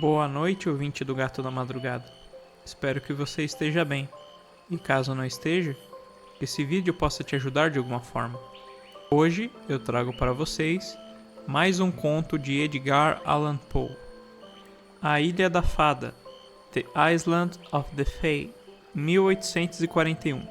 Boa noite, ouvinte do Gato da Madrugada. Espero que você esteja bem. E caso não esteja, que esse vídeo possa te ajudar de alguma forma. Hoje eu trago para vocês mais um conto de Edgar Allan Poe. A Ilha da Fada, The Island of the Fae, 1841.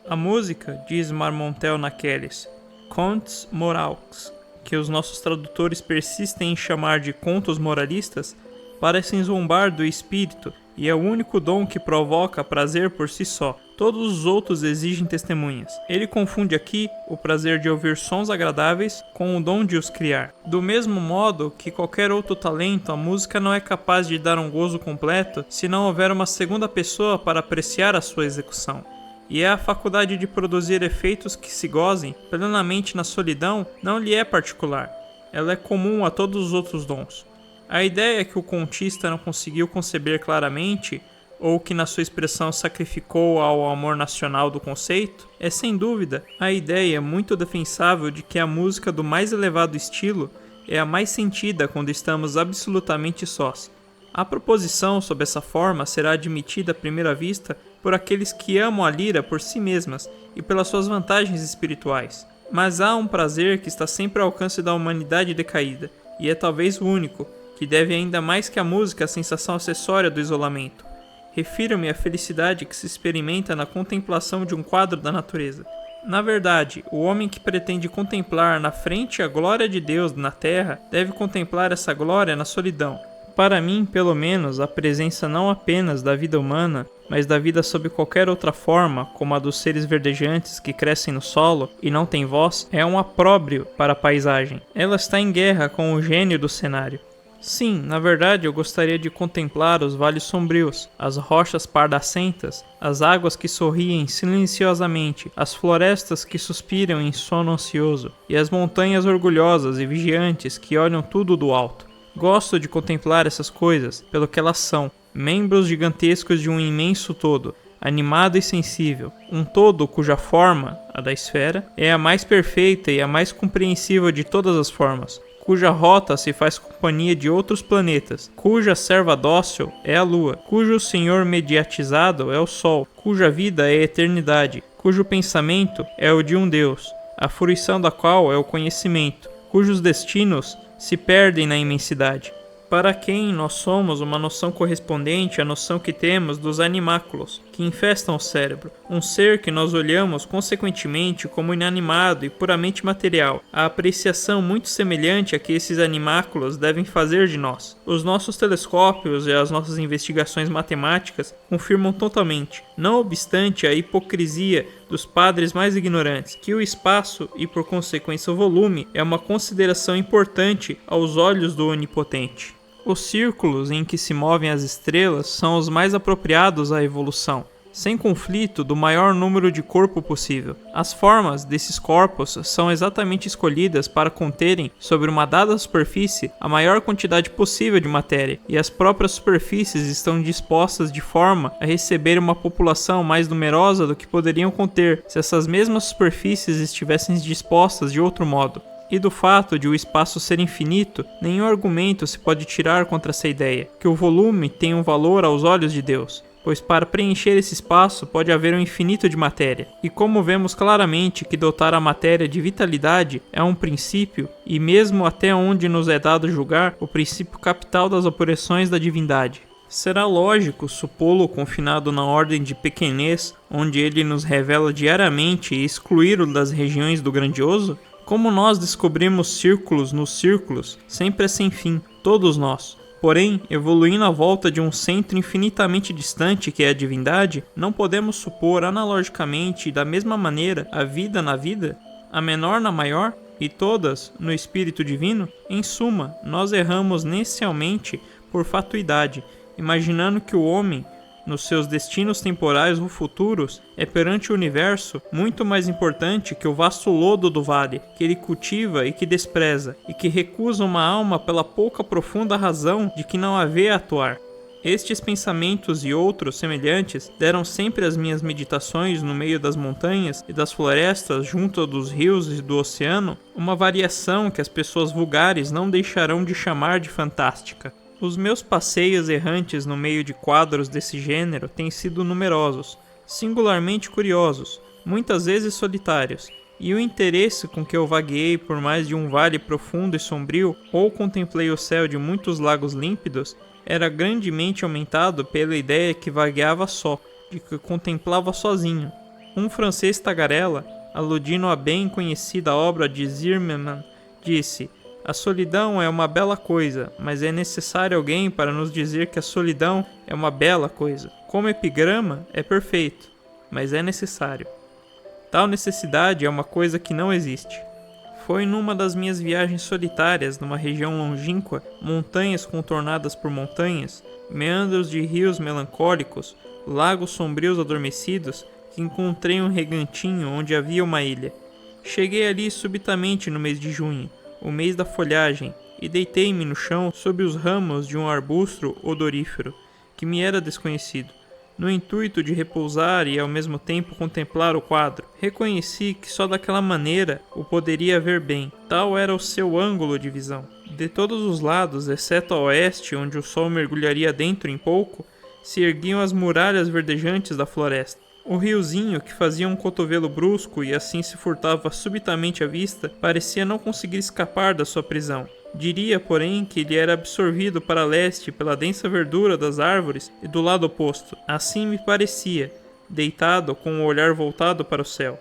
A música, diz Marmontel naqueles Contes Moraux, que os nossos tradutores persistem em chamar de contos moralistas, parecem zombar do espírito e é o único dom que provoca prazer por si só. Todos os outros exigem testemunhas. Ele confunde aqui o prazer de ouvir sons agradáveis com o dom de os criar. Do mesmo modo que qualquer outro talento, a música não é capaz de dar um gozo completo se não houver uma segunda pessoa para apreciar a sua execução. E a faculdade de produzir efeitos que se gozem plenamente na solidão não lhe é particular. Ela é comum a todos os outros dons. A ideia que o contista não conseguiu conceber claramente, ou que na sua expressão sacrificou ao amor nacional do conceito, é sem dúvida a ideia muito defensável de que a música do mais elevado estilo é a mais sentida quando estamos absolutamente sós. A proposição sob essa forma será admitida à primeira vista por aqueles que amam a lira por si mesmas e pelas suas vantagens espirituais. Mas há um prazer que está sempre ao alcance da humanidade decaída, e é talvez o único, que deve ainda mais que a música à sensação acessória do isolamento. Refiro-me à felicidade que se experimenta na contemplação de um quadro da natureza. Na verdade, o homem que pretende contemplar na frente a glória de Deus na terra deve contemplar essa glória na solidão. Para mim, pelo menos, a presença não apenas da vida humana, mas da vida sob qualquer outra forma, como a dos seres verdejantes que crescem no solo e não têm voz, é um opróbrio para a paisagem. Ela está em guerra com o gênio do cenário. Sim, na verdade eu gostaria de contemplar os vales sombrios, as rochas pardacentas, as águas que sorriem silenciosamente, as florestas que suspiram em sono ansioso, e as montanhas orgulhosas e vigiantes que olham tudo do alto. Gosto de contemplar essas coisas pelo que elas são, membros gigantescos de um imenso todo, animado e sensível, um todo cuja forma, a da esfera, é a mais perfeita e a mais compreensível de todas as formas, cuja rota se faz companhia de outros planetas, cuja serva dócil é a lua, cujo senhor mediatizado é o sol, cuja vida é a eternidade, cujo pensamento é o de um Deus, a fruição da qual é o conhecimento, cujos destinos se perdem na imensidade. Para quem nós somos uma noção correspondente à noção que temos dos animáculos, que infestam o cérebro, um ser que nós olhamos consequentemente como inanimado e puramente material, a apreciação muito semelhante a que esses animáculos devem fazer de nós. Os nossos telescópios e as nossas investigações matemáticas confirmam totalmente, não obstante a hipocrisia dos padres mais ignorantes, que o espaço e por consequência o volume é uma consideração importante aos olhos do Onipotente. Os círculos em que se movem as estrelas são os mais apropriados à evolução, sem conflito do maior número de corpo possível. As formas desses corpos são exatamente escolhidas para conterem sobre uma dada superfície a maior quantidade possível de matéria, e as próprias superfícies estão dispostas de forma a receber uma população mais numerosa do que poderiam conter se essas mesmas superfícies estivessem dispostas de outro modo. E do fato de o espaço ser infinito, nenhum argumento se pode tirar contra essa ideia, que o volume tem um valor aos olhos de Deus, pois para preencher esse espaço pode haver um infinito de matéria. E como vemos claramente que dotar a matéria de vitalidade é um princípio, e mesmo até onde nos é dado julgar, o princípio capital das operações da divindade. Será lógico supô-lo confinado na ordem de pequenez, onde ele nos revela diariamente e excluí-lo das regiões do grandioso? Como nós descobrimos círculos nos círculos, sempre é sem fim, todos nós. Porém, evoluindo à volta de um centro infinitamente distante que é a divindade, não podemos supor analogicamente e da mesma maneira a vida na vida, a menor na maior e todas no espírito divino? Em suma, nós erramos inicialmente por fatuidade, imaginando que o homem, nos seus destinos temporais ou futuros, é perante o universo muito mais importante que o vasto lodo do vale, que ele cultiva e que despreza, e que recusa uma alma pela pouca profunda razão de que não a vê atuar. Estes pensamentos e outros semelhantes deram sempre às minhas meditações no meio das montanhas e das florestas junto dos rios e do oceano uma variação que as pessoas vulgares não deixarão de chamar de fantástica. Os meus passeios errantes no meio de quadros desse gênero têm sido numerosos, singularmente curiosos, muitas vezes solitários, e o interesse com que eu vagueei por mais de um vale profundo e sombrio ou contemplei o céu de muitos lagos límpidos era grandemente aumentado pela ideia que vagueava só, de que contemplava sozinho. Um francês tagarela, aludindo à bem conhecida obra de Zimmermann, disse: "A solidão é uma bela coisa, mas é necessário alguém para nos dizer que a solidão é uma bela coisa. Como epigrama, é perfeito, mas é necessário. Tal necessidade é uma coisa que não existe." Foi numa das minhas viagens solitárias numa região longínqua, montanhas contornadas por montanhas, meandros de rios melancólicos, lagos sombrios adormecidos, que encontrei um regantinho onde havia uma ilha. Cheguei ali subitamente no mês de junho, o mês da folhagem, e deitei-me no chão sob os ramos de um arbusto odorífero, que me era desconhecido, no intuito de repousar e ao mesmo tempo contemplar o quadro. Reconheci que só daquela maneira o poderia ver bem, tal era o seu ângulo de visão. De todos os lados, exceto a oeste, onde o sol mergulharia dentro em pouco, se erguiam as muralhas verdejantes da floresta. O riozinho, que fazia um cotovelo brusco e assim se furtava subitamente à vista, parecia não conseguir escapar da sua prisão. Diria, porém, que ele era absorvido para leste pela densa verdura das árvores e do lado oposto. Assim me parecia, deitado com o olhar voltado para o céu.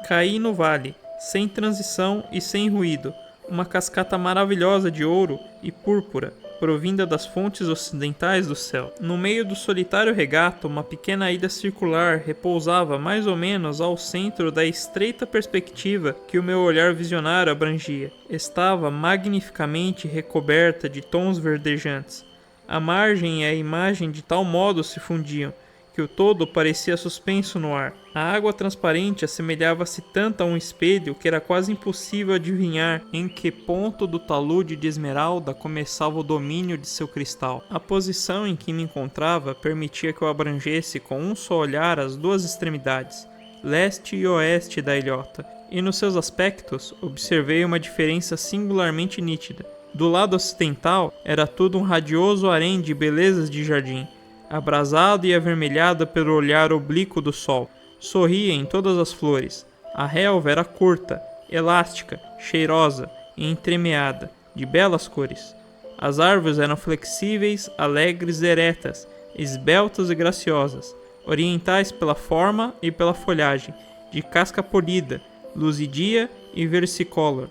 Caí no vale, sem transição e sem ruído, uma cascata maravilhosa de ouro e púrpura, provinda das fontes ocidentais do céu. No meio do solitário regato, uma pequena ilha circular repousava mais ou menos ao centro da estreita perspectiva que o meu olhar visionário abrangia. Estava magnificamente recoberta de tons verdejantes. A margem e a imagem de tal modo se fundiam, que o todo parecia suspenso no ar. A água transparente assemelhava-se tanto a um espelho que era quase impossível adivinhar em que ponto do talude de esmeralda começava o domínio de seu cristal. A posição em que me encontrava permitia que eu abrangesse com um só olhar as duas extremidades, leste e oeste da ilhota, e nos seus aspectos observei uma diferença singularmente nítida. Do lado ocidental era tudo um radioso harém de belezas de jardim, abrasado e avermelhado pelo olhar oblíquo do sol. Sorria em todas as flores. A relva era curta, elástica, cheirosa e entremeada, de belas cores. As árvores eram flexíveis, alegres e eretas, esbeltas e graciosas, orientais pela forma e pela folhagem, de casca polida, luzidia e versicolor.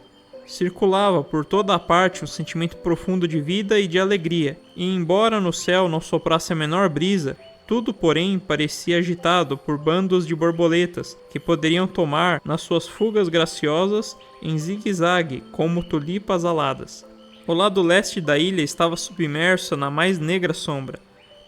Circulava por toda a parte um sentimento profundo de vida e de alegria, e embora no céu não soprasse a menor brisa, tudo, porém, parecia agitado por bandos de borboletas que poderiam tomar, nas suas fugas graciosas, em zigue-zague, como tulipas aladas. O lado leste da ilha estava submerso na mais negra sombra.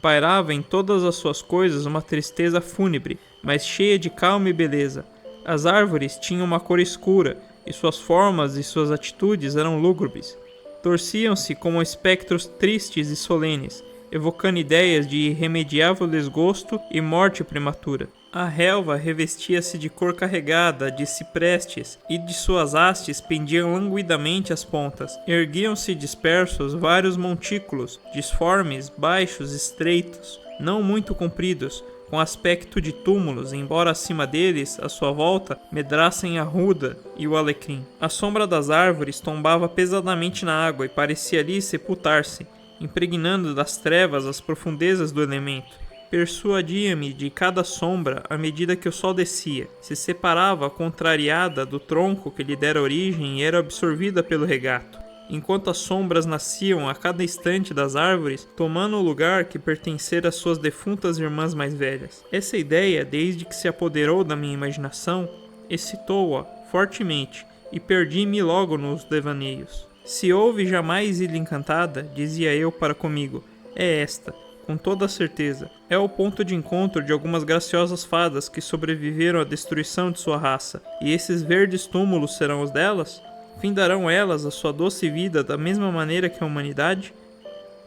Pairava em todas as suas coisas uma tristeza fúnebre, mas cheia de calma e beleza. As árvores tinham uma cor escura, e suas formas e suas atitudes eram lúgubres. Torciam-se como espectros tristes e solenes, evocando ideias de irremediável desgosto e morte prematura. A relva revestia-se de cor carregada de ciprestes, e de suas hastes pendiam languidamente as pontas. Erguiam-se dispersos vários montículos, disformes, baixos, estreitos, não muito compridos, com aspecto de túmulos, embora acima deles, à sua volta, medrassem a ruda e o alecrim. A sombra das árvores tombava pesadamente na água e parecia ali sepultar-se, impregnando das trevas as profundezas do elemento. Persuadia-me de cada sombra à medida que o sol descia, se separava contrariada do tronco que lhe dera origem e era absorvida pelo regato, enquanto as sombras nasciam a cada instante das árvores, tomando o lugar que pertencera às suas defuntas irmãs mais velhas. Essa ideia, desde que se apoderou da minha imaginação, excitou-a fortemente e perdi-me logo nos devaneios. Se houve jamais ilha encantada, dizia eu para comigo, é esta, com toda a certeza. É o ponto de encontro de algumas graciosas fadas que sobreviveram à destruição de sua raça, e esses verdes túmulos serão os delas? Findarão elas a sua doce vida da mesma maneira que a humanidade?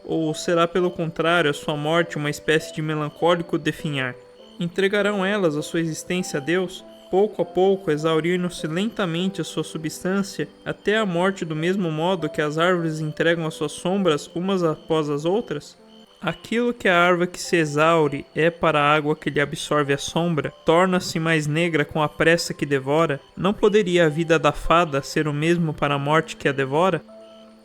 Ou será pelo contrário a sua morte uma espécie de melancólico definhar? Entregarão elas a sua existência a Deus? pouco a pouco exaurindo-se lentamente a sua substância até a morte, do mesmo modo que as árvores entregam as suas sombras umas após as outras? Aquilo que a árvore que se exaure é para a água que lhe absorve a sombra, torna-se mais negra com a pressa que devora, não poderia a vida da fada ser o mesmo para a morte que a devora?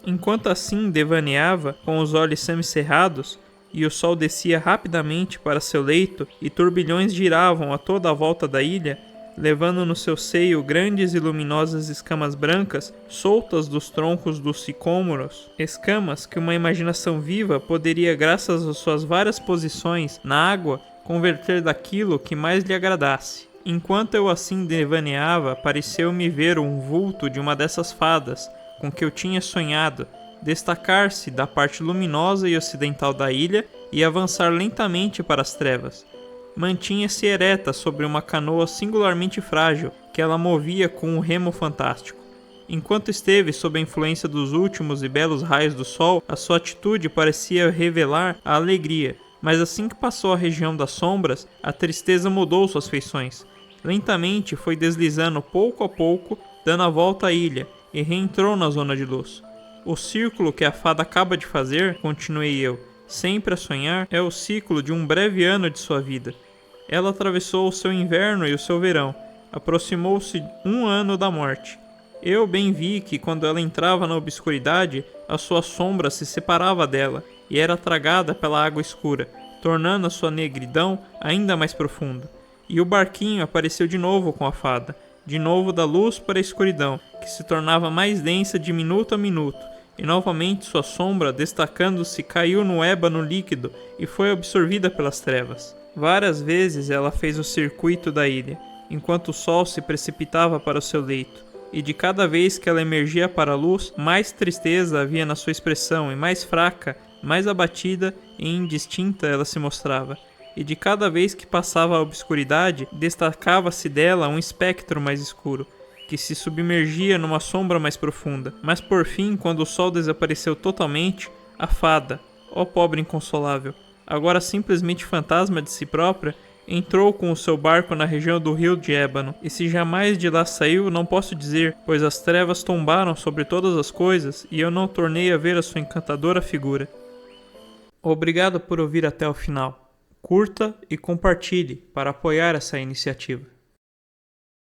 Enquanto assim devaneava, com os olhos semicerrados, e o sol descia rapidamente para seu leito, e turbilhões giravam a toda a volta da ilha, levando no seu seio grandes e luminosas escamas brancas soltas dos troncos dos sicômoros, escamas que uma imaginação viva poderia, graças às suas várias posições na água, converter daquilo que mais lhe agradasse. Enquanto eu assim devaneava, pareceu-me ver um vulto de uma dessas fadas, com que eu tinha sonhado, destacar-se da parte luminosa e ocidental da ilha e avançar lentamente para as trevas. Mantinha-se ereta sobre uma canoa singularmente frágil, que ela movia com um remo fantástico. Enquanto esteve sob a influência dos últimos e belos raios do sol, a sua atitude parecia revelar a alegria, mas assim que passou a região das sombras, a tristeza mudou suas feições. Lentamente foi deslizando pouco a pouco, dando a volta à ilha, e reentrou na zona de luz. O círculo que a fada acaba de fazer, continuei eu, sempre a sonhar, é o ciclo de um breve ano de sua vida. Ela atravessou o seu inverno e o seu verão, aproximou-se um ano da morte. Eu bem vi que quando ela entrava na obscuridade, a sua sombra se separava dela e era tragada pela água escura, tornando a sua negridão ainda mais profunda. E o barquinho apareceu de novo com a fada, de novo da luz para a escuridão, que se tornava mais densa de minuto a minuto, e novamente sua sombra, destacando-se, caiu no ébano líquido e foi absorvida pelas trevas. Várias vezes ela fez o circuito da ilha, enquanto o sol se precipitava para o seu leito, e de cada vez que ela emergia para a luz, mais tristeza havia na sua expressão, e mais fraca, mais abatida e indistinta ela se mostrava. E de cada vez que passava a obscuridade, destacava-se dela um espectro mais escuro, que se submergia numa sombra mais profunda. Mas por fim, quando o sol desapareceu totalmente, a fada, ó pobre inconsolável, agora simplesmente fantasma de si própria, entrou com o seu barco na região do rio de ébano, e se jamais de lá saiu, não posso dizer, pois as trevas tombaram sobre todas as coisas, e eu não tornei a ver a sua encantadora figura. Obrigado por ouvir até o final. Curta e compartilhe para apoiar essa iniciativa.